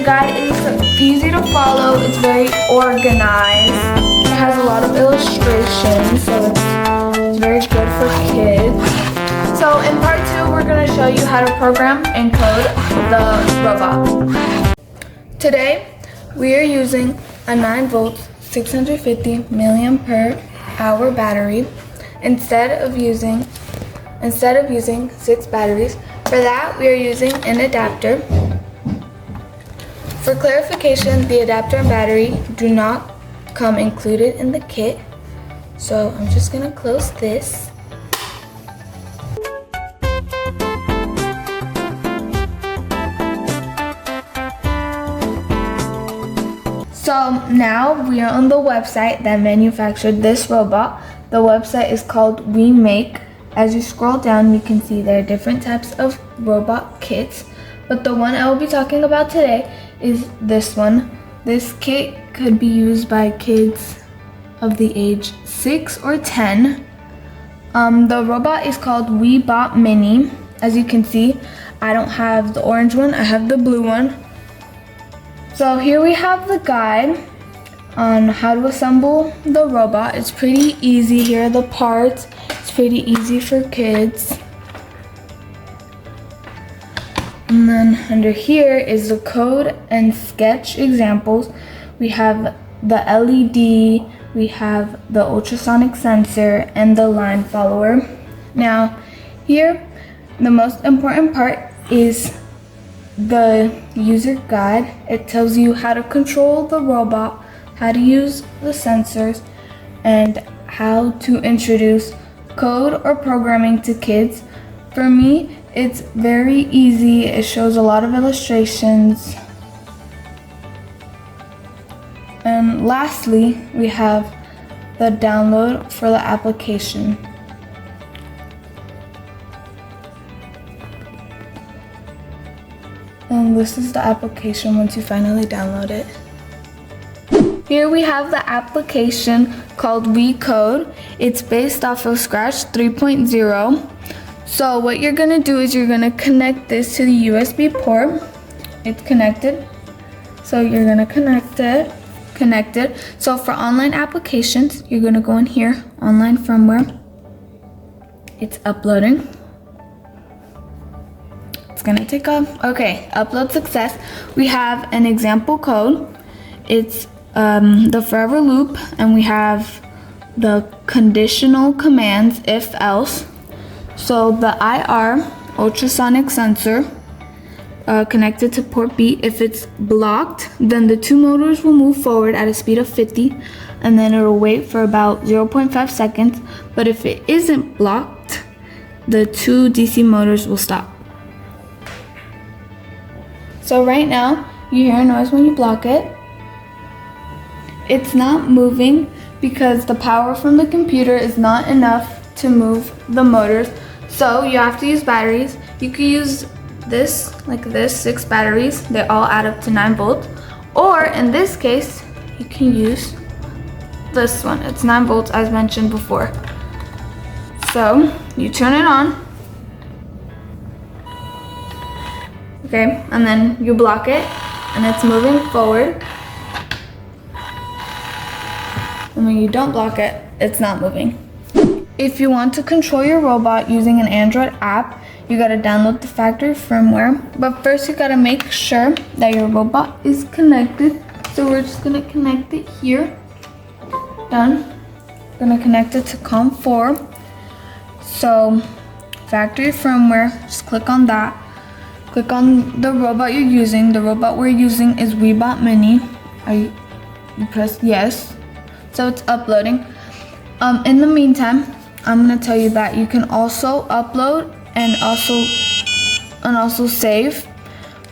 guide is easy to follow. It's very organized. It has a lot of illustrations, so it's very good for kids. So in part 2, we're going to show you how to program and code the robot. Today, we are using a 9-volt, 650 milliamp per hour battery instead of using 6 batteries. For that, we are using an adapter. For clarification, the adapter and battery do not come included in the kit. So I'm just gonna close this. So now we are on the website that manufactured this robot. The website is called Weeemake. As you scroll down, you can see there are different types of robot kits, but the one I will be talking about today is this one. This kit could be used by kids of the age 6 or 10. The robot is called Weebot Mini. As you can see, I don't have the orange one, I have the blue one. So here we have the guide on how to assemble the robot. It's pretty easy. Here are the parts. It's pretty easy for kids. And then under here is the code and sketch examples. We have the LED, we have the ultrasonic sensor, and the line follower. Now here, the most important part is the user guide. It tells you how to control the robot, how to use the sensors, and how to introduce code or programming to kids. For me, it's very easy. It shows a lot of illustrations. And lastly, we have the download for the application. And this is the application once you finally download it. Here we have the application called WeCode. It's based off of Scratch 3.0. So what you're gonna do is you're gonna connect this to the USB port. It's connected. So you're gonna connect it. So for online applications, you're gonna go in here, online firmware. It's uploading. It's gonna take off. Okay, upload success. We have an example code. It's the forever loop, and we have the conditional commands if else. So the IR ultrasonic sensor connected to port B. If it's blocked, then the 2 motors will move forward at a speed of 50, and then it'll wait for about 0.5 seconds. But if it isn't blocked, the 2 DC motors will stop. So right now, you hear a noise when you block it. It's not moving because the power from the computer is not enough to move the motors. So you have to use batteries. You could use this, like this, 6 batteries. They all add up to 9 volts. Or in this case, you can use this one. It's 9 volts as mentioned before. So you turn it on. Okay, and then you block it, and it's moving forward. And when you don't block it, it's not moving. If you want to control your robot using an Android app, you gotta download the factory firmware. But first you gotta make sure that your robot is connected. So we're just gonna connect it here. Done. Gonna connect it to COM4. So factory firmware, just click on that. Click on the robot you're using. The robot we're using is Weebot Mini. You press yes. So it's uploading. In the meantime, I'm gonna tell you that you can also upload and also save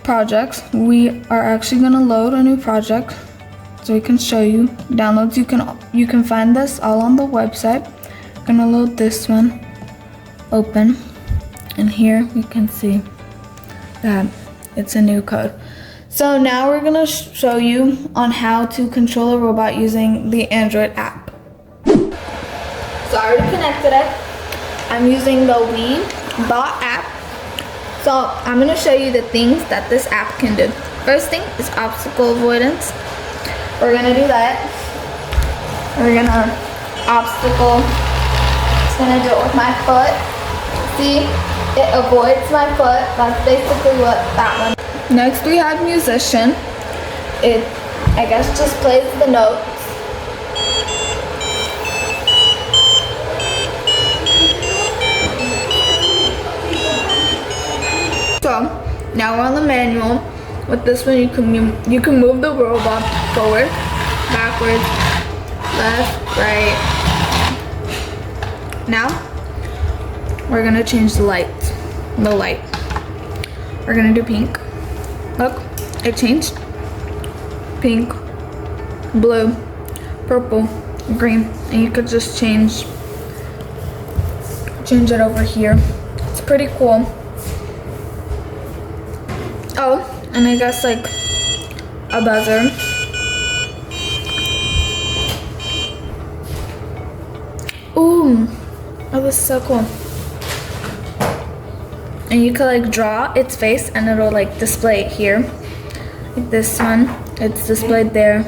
projects. We are actually gonna load a new project so we can show you downloads. You can find this all on the website. I'm gonna load this one. Open, and here we can see that it's a new code. So now we're gonna show you on how to control a robot using the Android app. So I already connected it. I'm using the Weebot app. So I'm gonna show you the things that this app can do. First thing is obstacle avoidance. We're gonna do that. We're gonna obstacle. Just gonna do it with my foot. See, it avoids my foot. That's basically what that one. Next we have musician. It, I guess, just plays the notes. So now we're on the manual. With this one, you can move the robot forward, backwards, left, right. Now we're gonna change the light. We're gonna do pink. Look, it changed. Pink, blue, purple, green, and you could just change it over here. It's pretty cool. Oh, and I guess like a buzzer. Ooh, that was so cool. And you could like draw its face and it'll like display it here. Like this one, it's displayed there.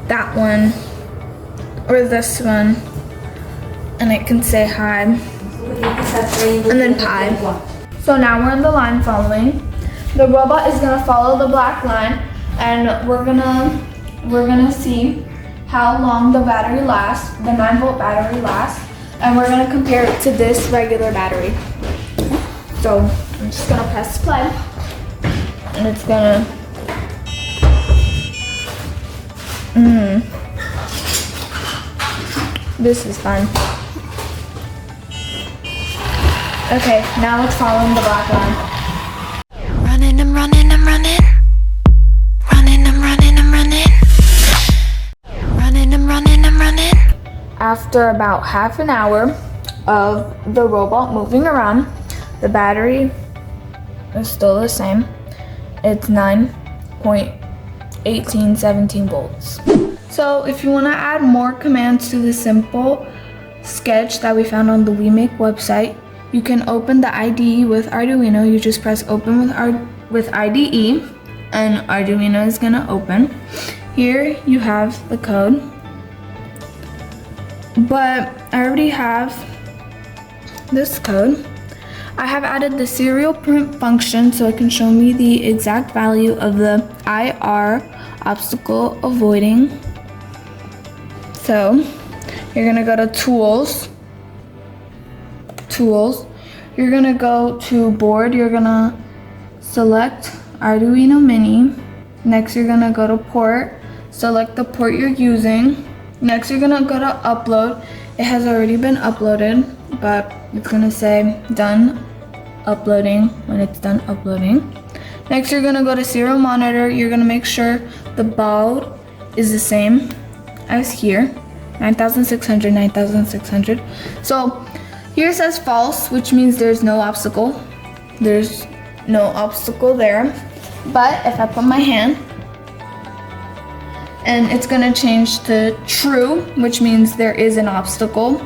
That one, or this one. And it can say hi. And then pi. So now we're in the line following. The robot is gonna follow the black line, and we're gonna see how long the battery lasts, the 9-volt battery lasts, and we're gonna compare it to this regular battery. So I'm just gonna press play, and it's gonna. This is fun. Okay, now it's following the black line. I'm running. Running, I'm running. Running, I'm running. After about half an hour of the robot moving around, the battery is still the same. It's 9.1817 volts. So if you want to add more commands to the simple sketch that we found on the Weeemake website, you can open the IDE with Arduino. You just press open with IDE, and Arduino is gonna open. Here you have the code, but I already have this code. I have added the serial print function so it can show me the exact value of the IR obstacle avoiding. So you're gonna go to tools, you're gonna go to board, you're gonna select Arduino Mini. Next you're gonna go to port, select the port you're using. Next you're gonna go to upload. It has already been uploaded, but it's gonna say done uploading when it's done uploading. Next you're gonna go to serial monitor. You're gonna make sure the baud is the same as here, 9600. So here it says false, which means there's no obstacle. There's no obstacle there. But if I put my hand, and it's gonna change to true, which means there is an obstacle.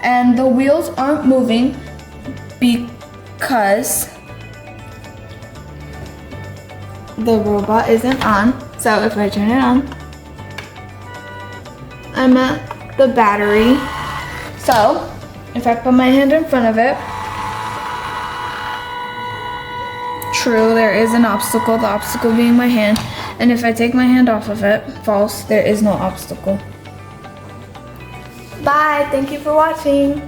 And the wheels aren't moving because the robot isn't on. So if I turn it on, I'm at the battery. So if I put my hand in front of it, true, there is an obstacle, the obstacle being my hand. And if I take my hand off of it, false, there is no obstacle. Bye, thank you for watching.